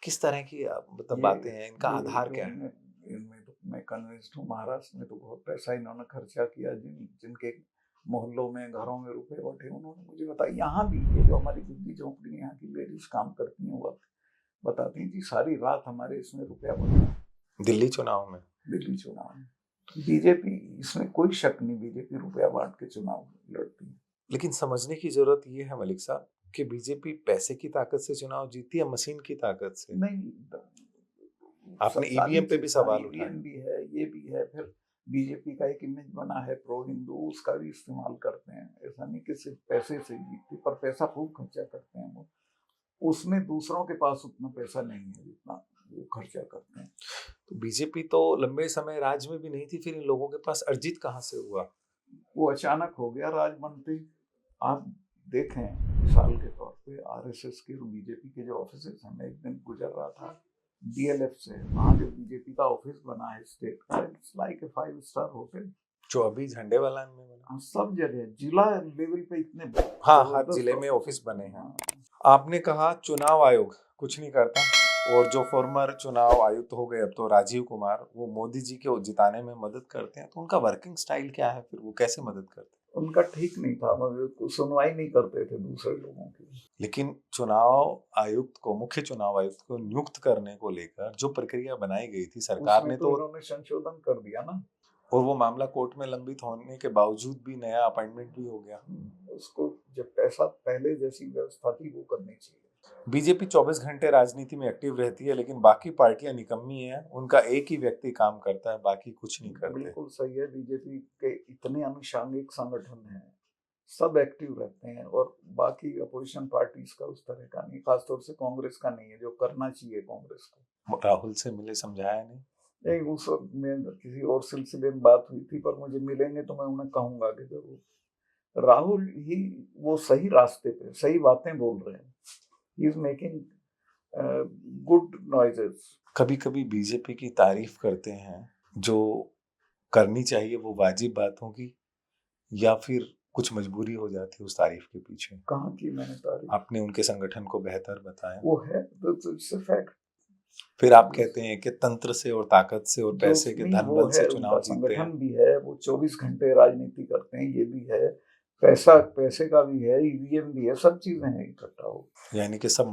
किस तरह की मतलब बातें हैं, इनका आधार क्या है? इनमें तो मैं कन्विंस्ड हूँ, महाराष्ट्र में तो बहुत पैसा इन्होंने खर्चा किया, जिनके मोहल्लों में, घरों में रुपए बटे, उन्होंने मुझे बताया। यहाँ भी ये जो हमारी झुग्गी झोंपड़ी यहाँ की लेडीज काम करती हैं, वो बताती हैं जी सारी रात हमारे इसमें रुपया बना। दिल्ली चुनाव में बीजेपी, इसमें कोई शक नहीं, बीजेपी रुपया बांट के चुनाव लड़ती है। लेकिन समझने की जरूरत ये है मलिक साहब कि बीजेपी पैसे की ताकत से चुनाव जीती है, मशीन की ताकत से? नहीं, आपने ईवीएम पे भी सवाल उठाया। भी है, ये भी है, फिर बीजेपी का एक इमेज बना है प्रो हिंदू, उसका भी इस्तेमाल करते हैं। ऐसा नहीं कि सिर्फ पैसे से जीतती, पर पैसा खूब खर्चा करते हैं वो। उसमें दूसरों के पास उतना पैसा नहीं है जितना वो खर्चा करते हैं। तो बीजेपी तो लंबे समय राज में भी नहीं थी, फिर इन लोगों के पास अर्जित कहाँ से हुआ? वो अचानक हो गया राज बनते। आप देखें मिसाल के तौर पे आरएसएस के और बीजेपी के जो ऑफिस हैं, मैं एक दिन गुजर रहा था डीएलएफ से, वहाँ जो बीजेपी का ऑफिस बना है स्टेट का, it's like a 5 star hotel, जो अभी झंडे वाला में बना। सब जगह जिला लेवल पे इतने, हाँ, हर जिले में ऑफिस बने हैं। आपने कहा चुनाव आयोग कुछ नहीं करता, और जो फॉर्मर चुनाव आयुक्त हो गए अब तो राजीव कुमार, वो मोदी जी के जिताने में मदद करते हैं, तो उनका वर्किंग स्टाइल क्या है, फिर वो कैसे मदद करते हैं? उनका ठीक नहीं था, सुनवाई नहीं करते थे दूसरे लोगों की। लेकिन चुनाव आयुक्त को, मुख्य चुनाव आयुक्त को नियुक्त करने को लेकर जो प्रक्रिया बनाई गई थी सरकार ने, तो उन्होंने संशोधन कर दिया ना, और वो मामला कोर्ट में लंबित होने के बावजूद भी नया अपॉइंटमेंट भी हो गया। उसको जब पैसा पहले जैसी व्यवस्था थी वो करनी चाहिए। बीजेपी 24 घंटे राजनीति में एक्टिव रहती है, लेकिन बाकी पार्टियां निकम्मी हैं, उनका एक ही व्यक्ति काम करता है, बाकी कुछ नहीं करते। बिल्कुल सही है, बीजेपी के इतने अनुषांगिक संगठन हैं, सब एक्टिव रहते हैं, और बाकी अपोजिशन पार्टीज का उस तरह का नहीं, खासतौर से कांग्रेस का नहीं है, जो करना चाहिए कांग्रेस को। राहुल से मिले, समझाया नहीं? उस वक्त में किसी और सिलसिले में बात हुई थी, पर मुझे मिलेंगे तो मैं उन्हें कहूंगा कि जरूर राहुल ही वो सही रास्ते पे सही बातें बोल रहे हैं, he is making good noises. कभी कभी बीजेपी की तारीफ करते हैं, जो करनी चाहिए वो वाजिब बात होगी, या फिर कुछ मजबूरी हो जाती है उस तारीफ के पीछे? कहाँ की मैंने तारीफ? आपने उनके संगठन को बेहतर बताया, वो है तो फैक्ट। फिर आप कहते हैं कि तंत्र से और ताकत से और पैसे के धन बल से चुनाव जीतते हैं। संगठन भी है, वो 24 घंटे राजनीति करते हैं, ये भी है, पैसे का भी है, ईवीएम भी है, सब चीजें हैं इकट्ठा हो, यानी कि सब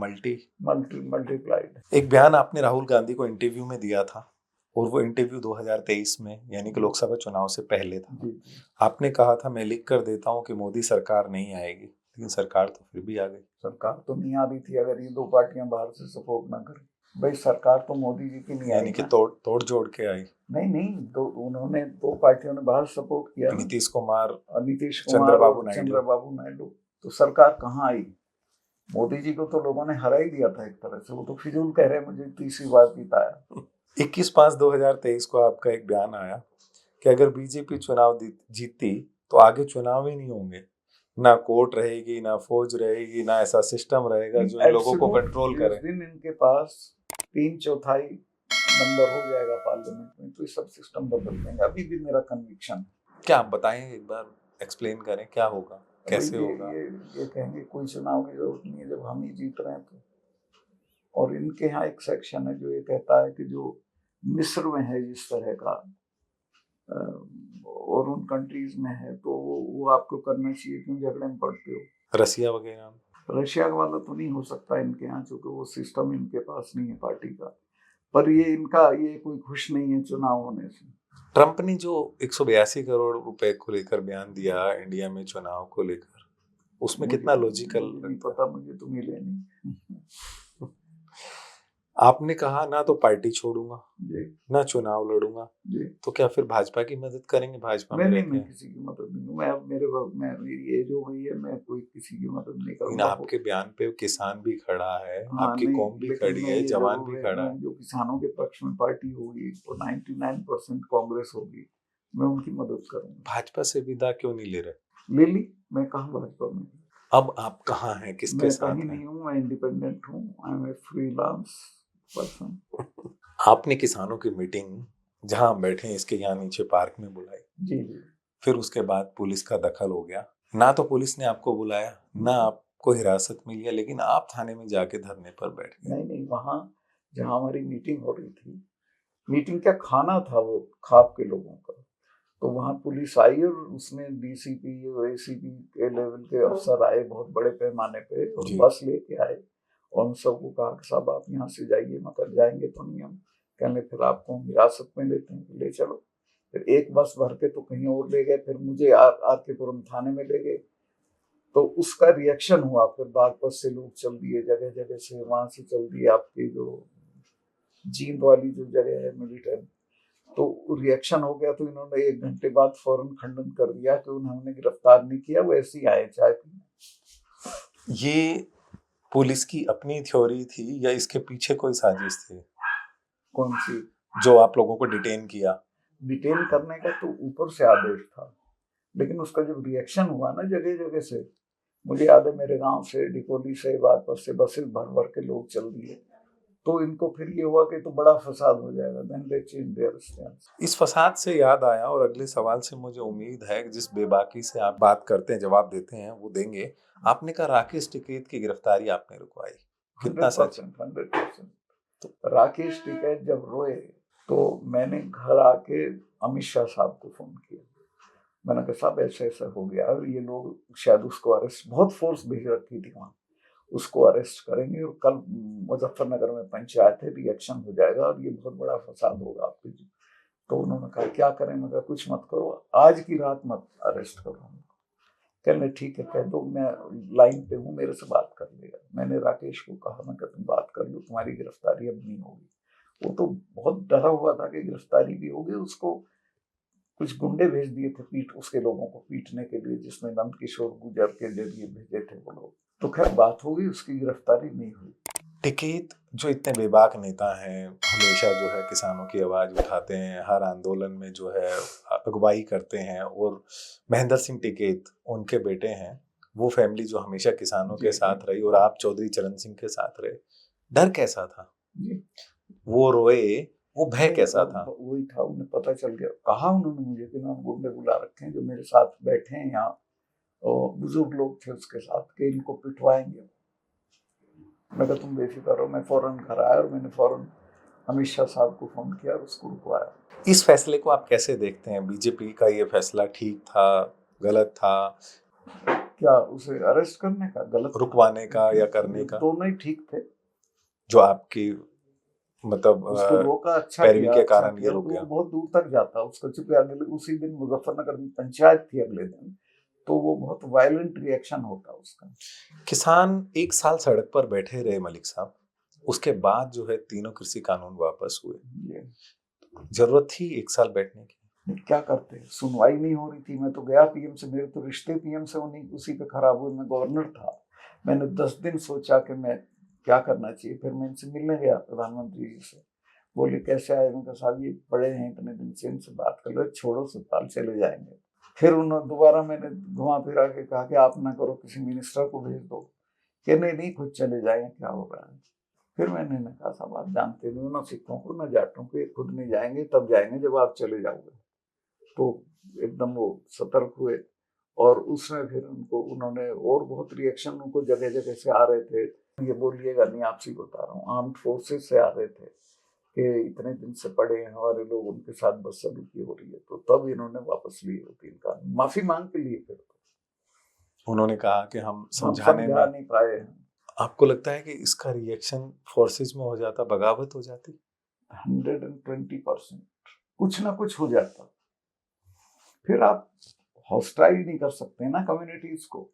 मल्टीप्लाइड। एक बयान आपने राहुल गांधी को इंटरव्यू में दिया था, और वो इंटरव्यू 2023 में यानी कि लोकसभा चुनाव से पहले था। आपने कहा था, मैं लिख कर देता हूँ कि मोदी सरकार नहीं आएगी, लेकिन सरकार तो फिर भी आ गई। सरकार तो नहीं आ रही थी अगर ये दो पार्टियां बाहर से सपोर्ट ना करें। भाई सरकार तो मोदी जी की नहीं आई, यानी कि तोड़ जोड़ के आई। नहीं, तो उन्होंने 2 पार्टियों ने बाहर सपोर्ट किया, नीतीश कुमार, नीतीश कुमार और चंद्रबाबू नायडू। तो सरकार कहाँ आई? मोदी जी को तो लोगों ने हरा ही दिया था एक तरह से, वो तो फिजूल कह रहे हैं मुझे तीसरी बार जिताया। 21/5/2023 को आपका एक बयान आया कि अगर बीजेपी चुनाव जीतती तो आगे चुनाव ही नहीं होंगे, ना कोर्ट रहेगी, ना फौज रहेगी, ना ऐसा सिस्टम रहेगा जो इन लोगों को कंट्रोल करे। जिस दिन इनके पास 3/4 नंबर हो जाएगा पार्लियामेंट में, तो ये सब सिस्टम बदल देंगे। अभी भी मेरा कन्विक्शन। क्या आप बताएं, एक बार एक्सप्लेन करें क्या होगा, कैसे होगा? ये कहेंगे कोई चुनाव की जरूरत नहीं है जब हम ही जीत रहे हैं तो। और इनके यहाँ एक सेक्शन है जो ये कहता है कि जो मिस्र में है जिस तरह का और उन कंट्रीज में है तो वो आपको करना चाहिए, क्यों झगड़े में पड़ते हो। रसिया वगैरह, रशिया वाला तो नहीं हो सकता इनके यहाँ, चूंकि वो सिस्टम इनके पास नहीं है पार्टी का। पर ये कोई खुश नहीं है चुनाव होने से। ट्रंप ने जो 182 करोड़ रुपए को लेकर बयान दिया इंडिया में चुनाव को लेकर, उसमें कितना लॉजिकल नहीं पता, मुझे तो मिले नहीं। आपने कहा ना तो पार्टी छोड़ूंगा जी, ना चुनाव लड़ूंगा जी। तो क्या फिर भाजपा की मदद करेंगे? भाजपा में मैं किसी की मदद नहीं, मेरी एज हो गई है, मैं कोई किसी की मदद नहीं करूंगा। आपके बयान पे किसान भी खड़ा है, हाँ, आपकी कौम भी खड़ी है, जवान भी खड़ा है। जो किसानों के पक्ष में पार्टी होगी वो 99% कांग्रेस होगी, मैं उनकी मदद करूंगा। भाजपा से विदा क्यों नहीं ले रहे? ले ली, मैं कहाँ भाजपा में। अब आप कहाँ हैं, किसके साथ हैं? मैं कहीं नहीं हूँ, मैं इंडिपेंडेंट हूँ, I am a freelance person. आपने किसानों की मीटिंग जहां हम बैठे हैं इसके यहाँ नीचे पार्क में बुलाई। जी जी। फिर उसके बाद पुलिस का दखल हो गया, ना तो पुलिस ने आपको बुलाया ना आपको हिरासत में लिया, लेकिन आप थाने में जाके धरने पर बैठ गए। नहीं, वहाँ जहाँ हमारी मीटिंग हो रही थी, मीटिंग क्या खाना था वो खाप के लोगों का, तो वहाँ पुलिस आई और उसमें डीसीपी और एसीपी के लेवल के अफसर आए बहुत बड़े पैमाने पे और बस लेके आए और उन सबको कहा कि साहब आप यहाँ से जाइए, मगर जाएंगे तो नहीं हम। कहने फिर आपको हम हिरासत में लेते हैं, ले चलो। फिर एक बस भर के तो कहीं और ले गए, फिर मुझे आर के पुरम थाने में ले गए। तो उसका रिएक्शन हुआ, फिर बागपत से लोग चल दिए, जगह जगह से वहां से चल दिए आपकी जो जींद वाली जो जगह है मिलिटेंट, तो रिएक्शन हो गया। तो इन्होंने 1 घंटे बाद फौरन खंडन कर दिया कि उन्होंने गिरफ्तार नहीं किया, वो ऐसे ही आए चाय पीने। ये पुलिस की अपनी थ्योरी थी या इसके पीछे कोई साजिश थी? कौन सी? जो आप लोगों को डिटेन किया? डिटेन करने का तो ऊपर से आदेश था, लेकिन उसका जब रिएक्शन हुआ ना जगह जगह से, मुझे याद है मेरे गांव से, डिकोली से, बागपत से बसें भर भर के लोग चल दिए, तो इनको फिर ये हुआ कि तो बड़ा फसाद हो जाएगा, then they changed their stance। इस फसाद से याद आया और अगले सवाल से मुझे उम्मीद है कि जिस बेबाकी से आप बात करते हैं, जवाब देते हैं, वो देंगे। आपने कहा राकेश टिकैत की गिरफ्तारी आपने रुकवाई, कितना सच? 100%। तो राकेश टिकैत जब रोए तो मैंने घर आके अमित शाह साहब को फोन किया। मैंने कहा साहब ऐसा ऐसा हो गया और ये लोग शायद उसको अरेस्ट, बहुत फोर्स भेज रखी थी वहाँ, उसको अरेस्ट करेंगे और कल मुजफ्फरनगर में पंचायत है, रिएक्शन हो जाएगा और ये बहुत बड़ा फसाद होगा आपके। तो उन्होंने कहा क्या करें? मैं कहा कुछ मत करो, आज की रात मत अरेस्ट करो। कहने ठीक है, कह दो मैं लाइन पे हूँ, मेरे से बात कर लेगा। मैंने राकेश को कहा, मैं तुम बात कर लो, तुम्हारी गिरफ्तारी अब नहीं होगी। वो तो बहुत डरा हुआ था कि गिरफ्तारी भी होगी। उसको कुछ गुंडे भेज दिए थे उसके लोगों को पीटने के लिए, जिसमें नंद किशोर गुर्जर के जरिए भेजे थे वो लोग। तो खैर बात हो गई, उसकी गिरफ्तारी नहीं हुई। टिकैत जो इतने बेबाक नेता हैं, हमेशा जो है किसानों की आवाज उठाते हैं, हर आंदोलन में जो है अगुवाई करते हैं, और महेंद्र सिंह टिकैत उनके बेटे हैं, वो फैमिली जो हमेशा किसानों के साथ रही और आप चौधरी चरण सिंह के साथ रहे, डर कैसा था? वो रोए, वो भय कैसा था? वही था, उन्हें पता चल गया। कहा उन्होंने मुझे कि ना गुंडे बुला रखे हैं जो मेरे साथ बैठे हैं यहाँ, और बुजुर्ग लोग थे उसके साथ, कि इनको पिटवाएंगे। मैं कहा तुम बेफिक्र रहो। मैं फौरन घर आया और मैंने फौरन अमित शाह साहब को फोन किया और उसको रुकवाया। इस फैसले को आप कैसे देखते हैं? बीजेपी का ये फैसला ठीक था, गलत था? क्या उसे अरेस्ट करने का गलत, रुकवाने का या करने का? दोनों ही ठीक थे। जो आपकी मतलब उसको रोका, अच्छा पैरवी के कारण ये रुक गया। बहुत दूर तक जाता उसका, चूंकि अगले उसी दिन मुजफ्फरनगर में पंचायत थी अगले दिन, तो वो बहुत वायलेंट रिएक्शन होता उसका। किसान 1 साल सड़क पर बैठे रहे मलिक साहब, उसके बाद जो है तीनों कृषि कानून वापस हुए। जरूरत थी 1 साल बैठने की? क्या करते, सुनवाई नहीं हो रही थी। मैं तो गया पीएम से, मेरे तो रिश्ते पीएम से उसी पे खराब हुए। मैं गवर्नर था, मैंने 10 दिन सोचा कि मैं क्या करना चाहिए। फिर मैं इनसे मिलने गया प्रधानमंत्री जी से, बोले कैसे आए? उनका साहब ये पड़े हैं इतने दिन से, इनसे बात कर लो, छोड़ो सत्पाल, चले जाएंगे। फिर उन्होंने दोबारा, मैंने घुमा फिरा के कहा कि आप ना करो, किसी मिनिस्टर को भेज दो, कि नहीं खुद चले जाएंगे, क्या हो रहा है। फिर मैंने कहा साहब आप जानते नहीं हो ना सिखों को ना जाटों को, ये खुद नहीं जाएंगे, तब जाएंगे जब आप चले जाओगे। तो एकदम वो सतर्क हुए, और उसमें फिर उन्होंने और बहुत रिएक्शन, उनको जगह जगह से आ रहे थे, ये बोलिएगा नहीं, आपसे बता रहा हूँ, आर्म्ड फोर्सेज से आ रहे थे कि इतने दिन से पड़े हैं हमारे लोग, उनके साथ बदसलूकी हो रही है। तो तब इन्होंने वापस लिए होती, इनका माफी मांग के लिए। फिर उन्होंने कहा कि हम समझा नहीं पाए। आपको लगता है कि इसका रिएक्शन फोर्सेज में हो जाता, बगावत हो जाती? 120% कुछ ना कुछ हो जाता। फिर आप हॉस्टाइल नहीं कर सकते ना कम्युनिटीज को।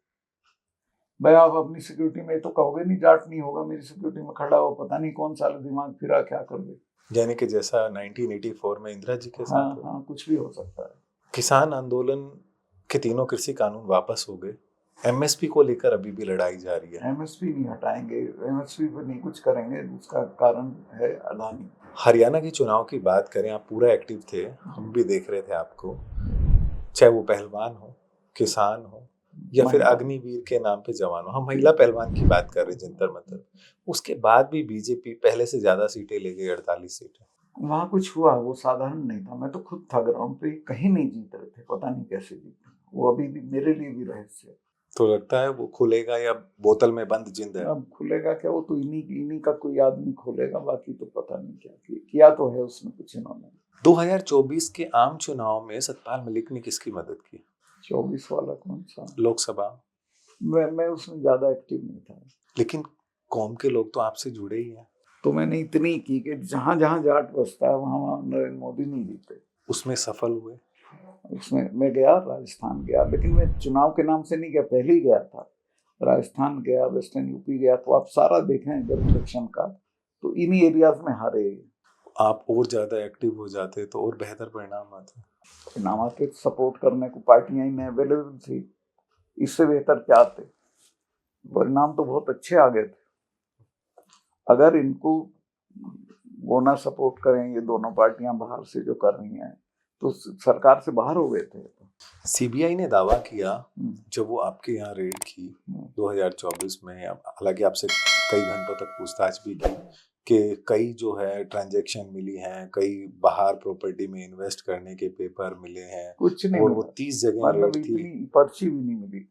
भाई आप अपनी सिक्योरिटी में तो कहोगे नहीं, जाट नहीं होगा मेरी सिक्योरिटी में खड़ा हो, पता नहीं कौन सा दिमाग फिरा क्या कर दे। यानी कि जैसा 1984 में इंदिरा जी के साथ हुआ। हाँ, कुछ भी हो सकता है। किसान आंदोलन के तीनों कृषि कानून वापस हो गए, एमएसपी को लेकर अभी भी लड़ाई जारी है। एमएसपी नहीं हटाएंगे, एमएसपी पर नहीं कुछ करेंगे, उसका कारण है अडानी। हरियाणा के चुनाव की बात करें, आप पूरा एक्टिव थे, हम भी देख रहे थे आपको, चाहे वो पहलवान हो, किसान हो, या फिर अग्निवीर के नाम पे जवान हो। हम महिला पहलवान की बात कर रहे हैं जंतर मंतर, उसके बाद भी बीजेपी पहले से ज्यादा सीटें ले गई, 48 सीटें। वहाँ कुछ हुआ, वो साधारण नहीं था। मैं तो खुद था ग्राउंड पे, कहीं नहीं जीत रहे थे, पता नहीं कैसे जीते। वो अभी भी मेरे लिए भी रहस्य है। तो लगता है वो खुलेगा या बोतल में बंद जिंद है? अब खुलेगा क्या, वो तो इन्हीं का कोई आदमी खोलेगा, बाकी तो पता नहीं क्या किया तो है उसने कुछ इन्होंने। 2024 के आम चुनाव में सतपाल मलिक ने किसकी मदद की? 24 वाला कौन सा? लोकसभा। मैं उसमें ज्यादा एक्टिव नहीं था। लेकिन कौम के लोग तो आपसे जुड़े ही हैं। तो मैंने इतनी की कि जहां जहां जाट बसता है वहां नरेंद्र मोदी नहीं जीते। उसमें सफल हुए? उसमें मैं गया, राजस्थान गया, लेकिन मैं चुनाव के नाम से नहीं गया, पहले ही गया था। राजस्थान गया, वेस्टर्न यूपी गया, तो आप सारा देखें अगर इलेक्शन का, तो इन्हीं एरियाज में हारे। आप और ज्यादा एक्टिव हो जाते तो और बेहतर परिणाम आते। परिणाम आते, सपोर्ट करने को पार्टियां ही नहीं अवेलेबल थी, इससे बेहतर क्या आते? परिणाम तो बहुत अच्छे आ गए थे। अगर इनको वो ना सपोर्ट करें, ये दोनों पार्टियां बाहर से जो कर रही हैं, तो सरकार से बाहर हो गए थे। सीबीआई ने दावा किया जब वो आपके यहाँ रेड की 2024 में, हालांकि आपसे कई घंटों तक पूछताछ भी की, कि कई जो है ट्रांजैक्शन मिली हैं, कई बाहर प्रॉपर्टी में इन्वेस्ट करने के पेपर मिले हैं, कुछ नहीं, और वो 30 जगह रेड थी, पर्ची भी नहीं मिली।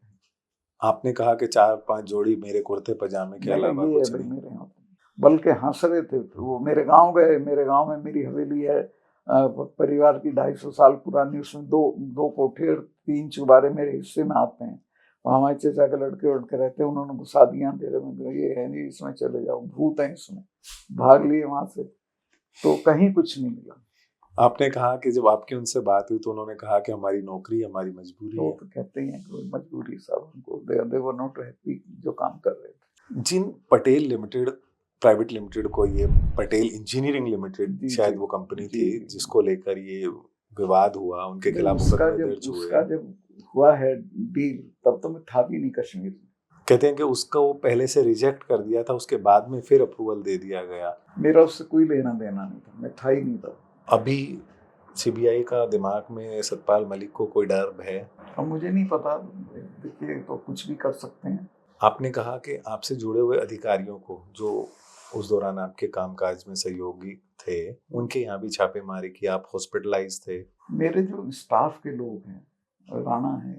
आपने कहा कि 4-5 जोड़ी मेरे कुर्ते पजामे के अलावा कुछ नहीं। मेरे यहाँ बल्कि हंस रहे थे। वो मेरे गांव गए, मेरे गांव में मेरी हवेली है, परिवार की 250 साल पुरानी, उसमें दो कोठे और 3 चुबारे मेरे हिस्से में आते हैं। वहाँ हमारे चचा के लड़के उड़के रहते हैं, उन्होंने घुसा दिया अंधेरे में, ये है नहीं, इसमें चले जाओ, भूत है इसमें, भाग लिए वहां से। तो कहीं कुछ नहीं मिला। आपने कहा कि जब आपकी उनसे बात हुई तो उन्होंने कहा कि हमारी नौकरी हमारी मजबूरी है। तो कहते हैं कि मजबूरी साहब, उनको दे वर नॉट हैप्पी जो काम कर रहे थे। जिन पटेल लिमिटेड प्राइवेट लिमिटेड को, ये पटेल इंजीनियरिंग लिमिटेड शायद वो कंपनी थी जिसको लेकर ये विवाद हुआ, उनके खिलाफ मुकदमे दर्ज हुए। उसका जब हुआ है डील, तब तो मैं था भी नहीं कश्मीर में। कहते हैं कि उसका वो पहले से रिजेक्ट कर दिया था, उसके बाद में फिर अप्रूवल दे दिया गया। मेरा उससे कोई लेना देना नहीं था, मैं था ही नहीं था। अभी सीबीआई का दिमाग में सतपाल मलिक को कोई डर है? अब मुझे नहीं पता, देखिए तो कुछ भी कर सकते हैं। आपने कहा कि आपसे जुड़े हुए अधिकारियों को, जो उस दौरान आपके कामकाज में सहयोगी थे, उनके यहाँ भी छापेमारी की, आप हॉस्पिटलाइज थे। मेरे जो स्टाफ के लोग हैं, राणा है,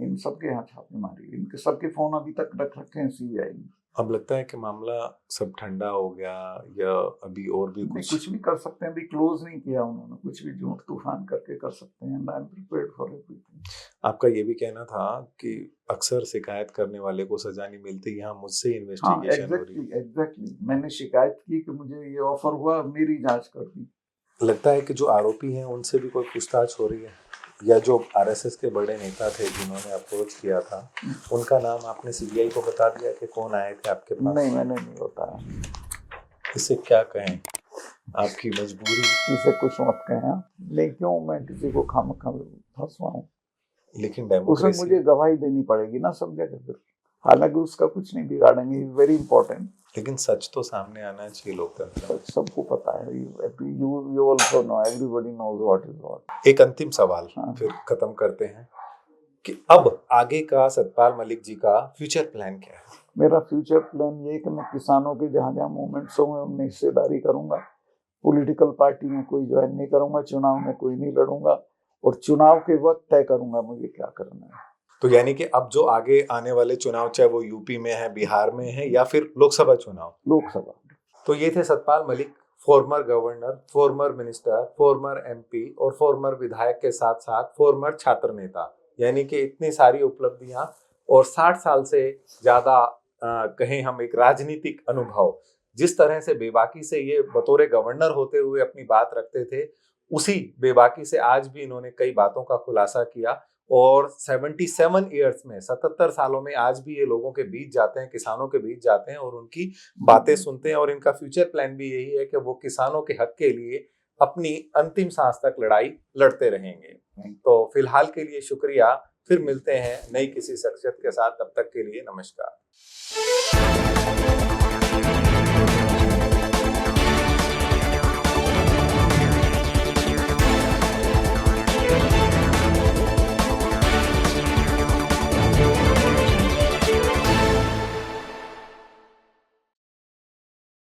इन सबके यहाँ छापेमारी, इनके सबके फोन अभी तक रख रखे हैं सीबीआई ने। अब लगता है कि मामला सब ठंडा हो गया, या अभी और भी कुछ भी कर सकते हैं, अभी क्लोज नहीं किया उन्होंने, कुछ भी झूठ तूफान करके कर सकते हैं। I am prepared for everything. आपका ये भी कहना था कि अक्सर शिकायत करने वाले को सजा नहीं मिलती, यहाँ मुझसे इन्वेस्टिगेशन हो रही है। एग्जैक्टली, मैंने शिकायत की कि मुझे ये ऑफर हुआ, मेरी जांच कर दी। लगता है कि जो आरोपी हैं उनसे भी कोई पूछताछ हो रही है, या जो आरएसएस के बड़े नेता थे जिन्होंने अप्रोच किया था, उनका नाम आपने सीबीआई को बता दिया कि कौन आए थे आपके पास? नहीं, मैंने नहीं बताया। इससे क्या कहें? आपकी मजबूरी। किसी कुछ मत कहें आप। नहीं, क्यों मैं किसी को खामखा फंसवाऊं? लेकिन उसमें डेमोक्रेसी, मुझे गवाही देनी पड़ेगी ना सब जगह फिर, हालांकि उसका कुछ नहीं बिगाड़ेंगे, इज वेरी इंपॉर्टेंट। लेकिन सच तो सामने आना चाहिए लोकतंत्र में। सबको पता है, you also know, everybody knows what is what. एक अंतिम सवाल हाँ। फिर खत्म करते हैं कि अब आगे का सतपाल मलिक जी का फ्यूचर प्लान क्या है? मेरा फ्यूचर प्लान ये है कि मैं किसानों के जहाँ जहाँ मूवमेंट्स होंगे उनमें हिस्सेदारी करूंगा, पॉलिटिकल पार्टी में कोई ज्वाइन नहीं करूंगा, चुनाव में कोई नहीं लड़ूंगा, और चुनाव के वक्त तय करूंगा मुझे क्या करना है। तो यानी कि अब जो आगे आने वाले चुनाव, चाहे वो यूपी में है, बिहार में है, या फिर लोकसभा चुनाव, लोकसभा। तो ये थे Satpal Malik, former governor, former minister, farmer MP और फॉर्मर विधायक के साथ साथ फॉर्मर छात्र नेता। यानी कि इतनी सारी उपलब्धियां और 60 साल से ज्यादा कहें हम एक राजनीतिक अनुभव, जिस तरह से बेबाकी से ये बतौर गवर्नर होते हुए अपनी बात रखते थे, उसी बेबाकी से आज भी इन्होंने कई बातों का खुलासा किया। और 77 ईयर्स में, 77 सालों में आज भी ये लोगों के बीच जाते हैं, किसानों के बीच जाते हैं और उनकी बातें सुनते हैं। और इनका फ्यूचर प्लान भी यही है कि वो किसानों के हक के लिए अपनी अंतिम सांस तक लड़ाई लड़ते रहेंगे। तो फिलहाल के लिए शुक्रिया, फिर मिलते हैं नई किसी शख्सियत के साथ, तब तक के लिए नमस्कार।